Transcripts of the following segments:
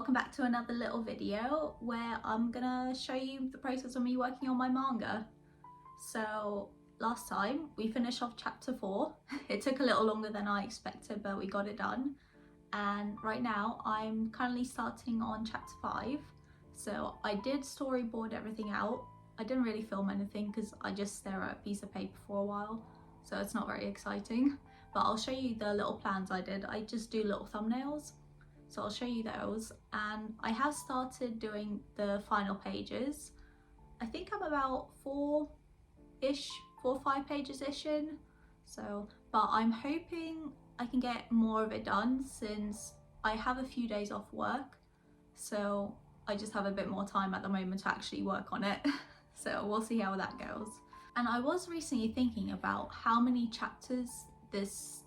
welcome back to another little video where I'm gonna show you the process of me working on my manga. So last time we finished off chapter 4. It took a little longer than I expected, but we got it done. And right now I'm currently starting on chapter 5. So I did storyboard everything out. I didn't really film anything because I just stare at a piece of paper for a while, so it's not very exciting. But I'll show you the little plans I did. I just do little thumbnails. So I'll show you those, and I have started doing the final pages. I think I'm about 4 or 5 pages-ish in. So, but I'm hoping I can get more of it done since I have a few days off work. So I just have a bit more time at the moment to actually work on it. So we'll see how that goes. And I was recently thinking about how many chapters this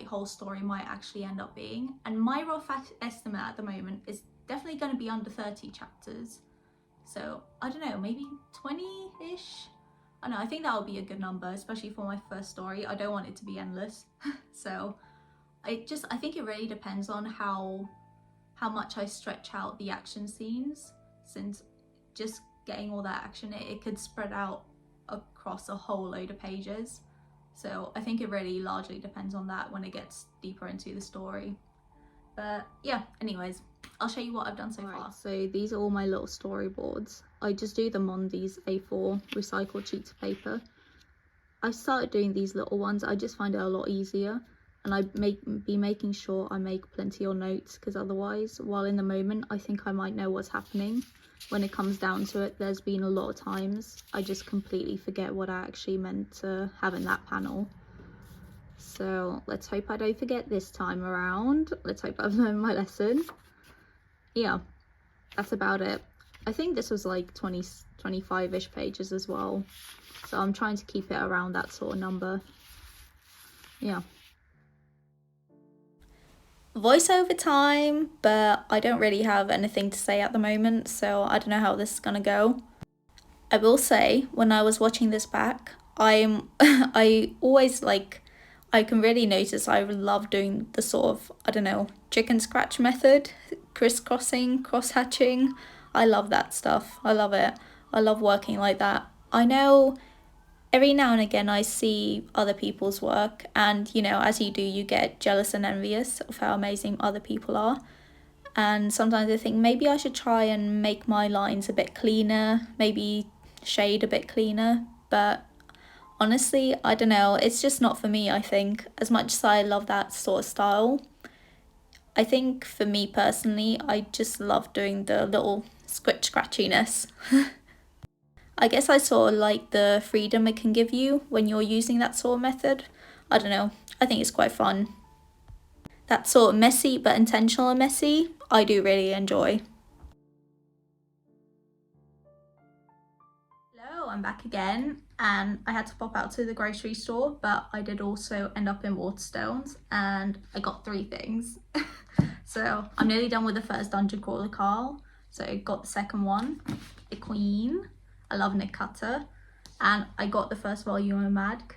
whole story might actually end up being, and my rough estimate at the moment is definitely going to be under 30 chapters. So I don't know, maybe 20-ish. I don't know, I think that would be a good number, especially for my first story. I don't want it to be endless. So I think it really depends on how much I stretch out the action scenes, since just getting all that action, it could spread out across a whole load of pages. So I think it really largely depends on that when it gets deeper into the story. But yeah, anyways, I'll show you what I've done so far. So these are all my little storyboards. I just do them on these A4 recycled sheets of paper. I started doing these little ones. I just find it a lot easier, and I be making sure I make plenty of notes, because otherwise, while in the moment I think I might know what's happening, when it comes down to it, there's been a lot of times I just completely forget what I actually meant to have in that panel. So let's hope I don't forget this time around. Let's hope I've learned my lesson. Yeah, that's about it. I think this was like 25-ish pages as well, so I'm trying to keep it around that sort of number. Yeah. Voiceover time, but I don't really have anything to say at the moment, so I don't know how this is gonna go. I will say, when I was watching this back, I always I can really notice I love doing the sort of, I don't know, chicken scratch method, crisscrossing, cross-hatching. I love that stuff. I love it. I love working like that. I know every now and again I see other people's work, and you know, as you do, you get jealous and envious of how amazing other people are. And sometimes I think maybe I should try and make my lines a bit cleaner, maybe shade a bit cleaner, but honestly, I don't know, it's just not for me. I think, as much as I love that sort of style, I think for me personally, I just love doing the little scratchiness. I guess I sort of like the freedom it can give you when you're using that sort of method. I don't know, I think it's quite fun. That sort of messy but intentional messy, I do really enjoy. Hello, I'm back again, and I had to pop out to the grocery store, but I did also end up in Waterstones, and I got 3 things. So I'm nearly done with the first Dungeon Crawler Carl. So I got the second one, The Queen. I love Nick Cutter, and I got the first volume of Madk,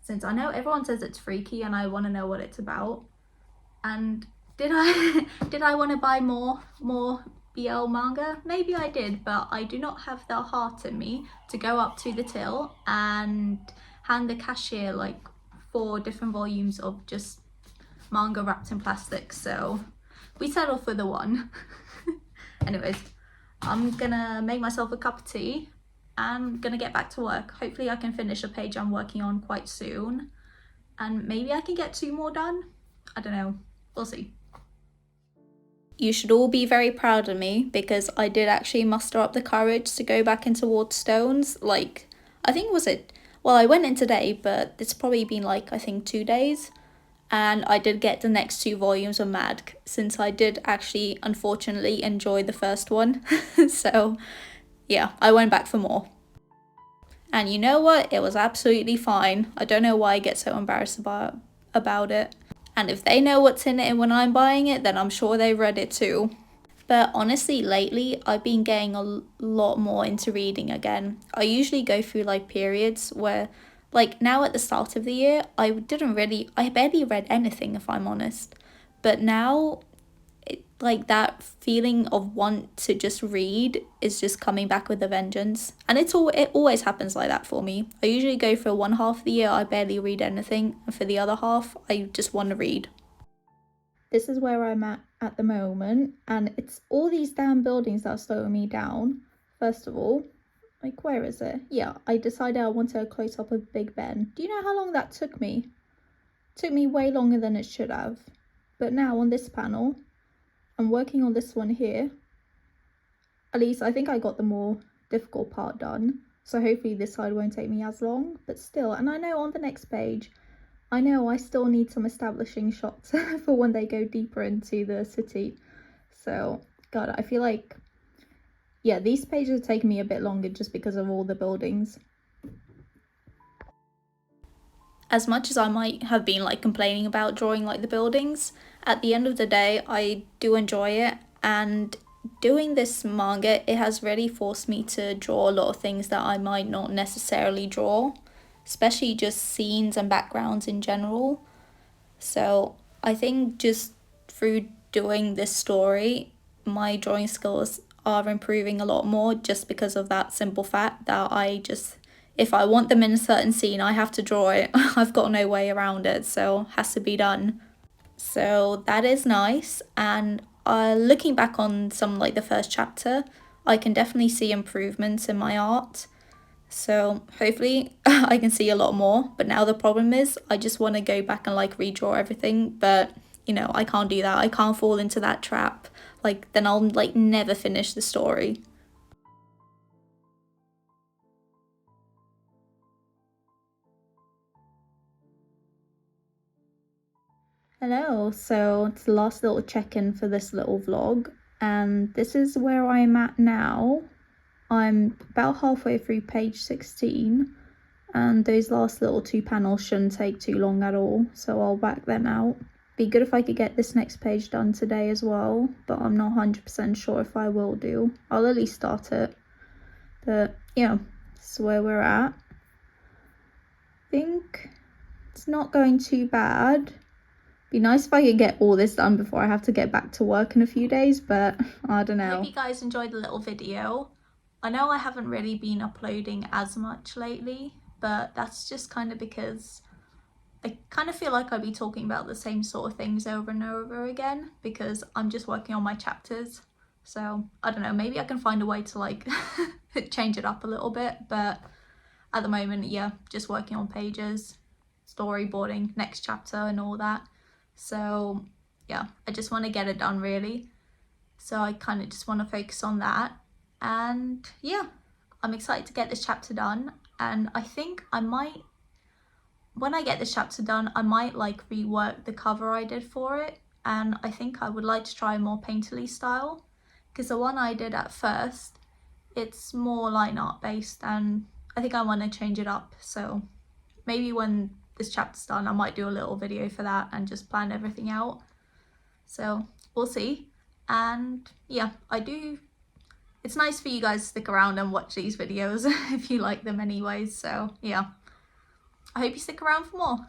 since I know everyone says it's freaky and I want to know what it's about. And did I want to buy more BL manga? Maybe I did, but I do not have the heart in me to go up to the till and hand the cashier like 4 different volumes of just manga wrapped in plastic, so we settled for the one. Anyways, I'm gonna make myself a cup of tea and gonna get back to work. Hopefully I can finish a page I'm working on quite soon, and maybe I can get 2 more done. I don't know, we'll see. You should all be very proud of me, because I did actually muster up the courage to go back into Waterstones. Like, I think I went in today, but it's probably been I think 2 days, and I did get the next 2 volumes of Madk, since I did actually unfortunately enjoy the first one. So yeah, I went back for more. And you know what? It was absolutely fine. I don't know why I get so embarrassed about it. And if they know what's in it when I'm buying it, then I'm sure they read it too. But honestly, lately, I've been getting a lot more into reading again. I usually go through periods where, now at the start of the year, I barely read anything, if I'm honest. But now, like that feeling of want to just read is just coming back with a vengeance. And it always happens like that for me. I usually go for one half of the year I barely read anything, and for the other half I just want to read. This is where I'm at the moment, and it's all these damn buildings that are slowing me down. First of all, like, where is it? Yeah, I decided I wanted a close-up of Big Ben. Do you know how long that took me? It took me way longer than it should have. But now on this panel, I'm working on this one here. At least I think I got the more difficult part done. So hopefully this side won't take me as long. But still, and I know on the next page, I know I still need some establishing shots for when they go deeper into the city. So, God, I feel like, yeah, these pages are taking me a bit longer just because of all the buildings. As much as I might have been like complaining about drawing like the buildings, at the end of the day, I do enjoy it. And doing this manga, it has really forced me to draw a lot of things that I might not necessarily draw, especially just scenes and backgrounds in general. So I think just through doing this story, my drawing skills are improving a lot more just because of that simple fact that if I want them in a certain scene, I have to draw it. I've got no way around it, so it has to be done. So that is nice. And looking back on some like the first chapter, I can definitely see improvements in my art. So hopefully I can see a lot more. But now the problem is I just want to go back and like redraw everything. But you know, I can't do that. I can't fall into that trap. Like then I'll like never finish the story. Hello, so it's the last little check-in for this little vlog, and this is where I'm at now. I'm about halfway through page 16, and those last little two panels shouldn't take too long at all, so I'll whack them out. Be good if I could get this next page done today as well, but I'm not 100% sure if I will do. I'll at least start it. But yeah, this is where we're at. I think it's not going too bad. Be nice if I could get all this done before I have to get back to work in a few days, but I don't know. I hope you guys enjoyed the little video. I know I haven't really been uploading as much lately, but that's just kind of because I kind of feel like I'd be talking about the same sort of things over and over again because I'm just working on my chapters. So I don't know, maybe I can find a way to like change it up a little bit, but at the moment, yeah, just working on pages, storyboarding, next chapter and all that. So yeah, I just want to get it done really. So I kind of just want to focus on that. And yeah, I'm excited to get this chapter done. And I think I might, when I get this chapter done, I might like rework the cover I did for it. And I think I would like to try a more painterly style, because the one I did at first, it's more line art based, and I think I want to change it up. So maybe when this chapter's done, I might do a little video for that and just plan everything out. So we'll see. And yeah, it's nice for you guys to stick around and watch these videos if you like them anyways. So yeah, I hope you stick around for more.